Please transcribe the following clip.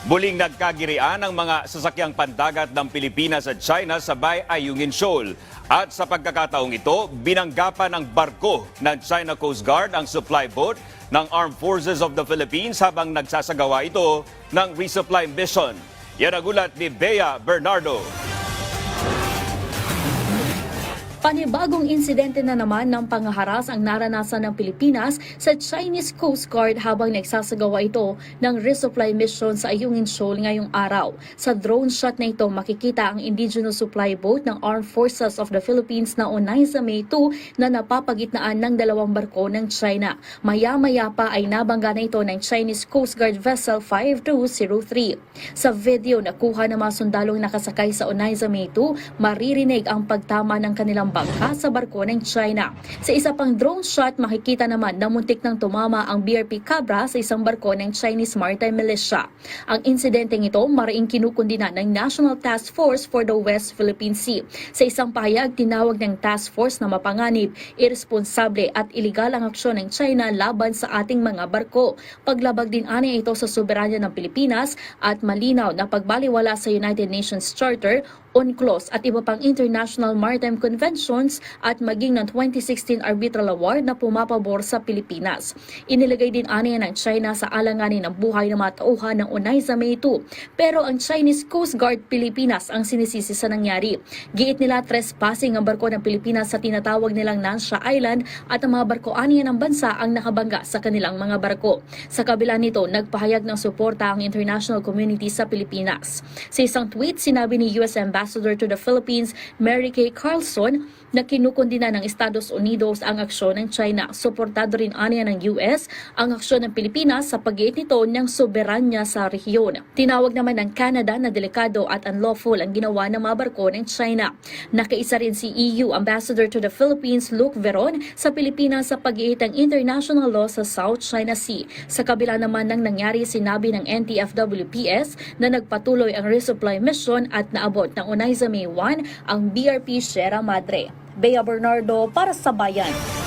Muling nagkagirian ang mga sasakyang pandagat ng Pilipinas at China sa Bay Ayungin Shoal. At sa pagkakataong ito, binanggapan ng barko ng China Coast Guard ang supply boat ng Armed Forces of the Philippines habang nagsasagawa ito ng resupply mission. Yan ang ulat ni Bea Bernardo. Panibagong insidente na naman ng pangaharas ang naranasan ng Pilipinas sa Chinese Coast Guard habang nagsasagawa ito ng resupply mission sa Ayungin Shoal ngayong araw. Sa drone shot na ito, makikita ang indigenous supply boat ng Armed Forces of the Philippines na unay sa May 2 na napapagitnaan ng dalawang barko ng China. Maya-maya pa ay nabangga na ito ng Chinese Coast Guard Vessel 5203. Sa video na kuha ng mga sundalong nakasakay sa unay sa May 2, maririnig ang pagtama ng kanilang bangka sa barko ng China. Sa isa pang drone shot, makikita naman na muntik nang tumama ang BRP Cabra sa isang barko ng Chinese Maritime Militia. Ang insidenteng ito mariing kinukundina ng National Task Force for the West Philippine Sea. Sa isang pahayag, tinawag ng task force na mapanganib, irresponsable at iligal ang aksyon ng China laban sa ating mga barko. Paglabag din ani ito sa soberanya ng Pilipinas at malinaw na pagbaliwala sa United Nations Charter, UNCLOS at iba pang international maritime conventions at maging ng 2016 arbitral award na pumapabor sa Pilipinas. Inilagay din aniya ng China sa alanganin ng buhay ng mga tauhan ng unay sa May 2. Pero ang Chinese Coast Guard Pilipinas ang sinisisi sa nangyari. Giit nila trespassing ang barko ng Pilipinas sa tinatawag nilang Nansha Island at ang mga barko aniya ng bansa ang nakabangga sa kanilang mga barko. Sa kabila nito, nagpahayag ng suporta ang international community sa Pilipinas. Sa isang tweet, sinabi ni US Ambassador to the Philippines, Mary Kay Carlson, na kinukundina ng Estados Unidos ang aksyon ng China. Suportado rin aniya ng US ang aksyon ng Pilipinas sa pag-iit nito ng soberanya sa rehiyon. Tinawag naman ng Canada na delikado at unlawful ang ginawa ng mga barko ng China. Nakaisa rin si EU Ambassador to the Philippines, Luc Veron, sa Pilipinas sa pag-iit ng international law sa South China Sea. Sa kabila naman ng nangyari, sinabi ng NTFWPS na nagpatuloy ang resupply mission at naabot ng unay sa May 1 ang BRP Sierra Madre. Bea Bernardo para sa Bayan.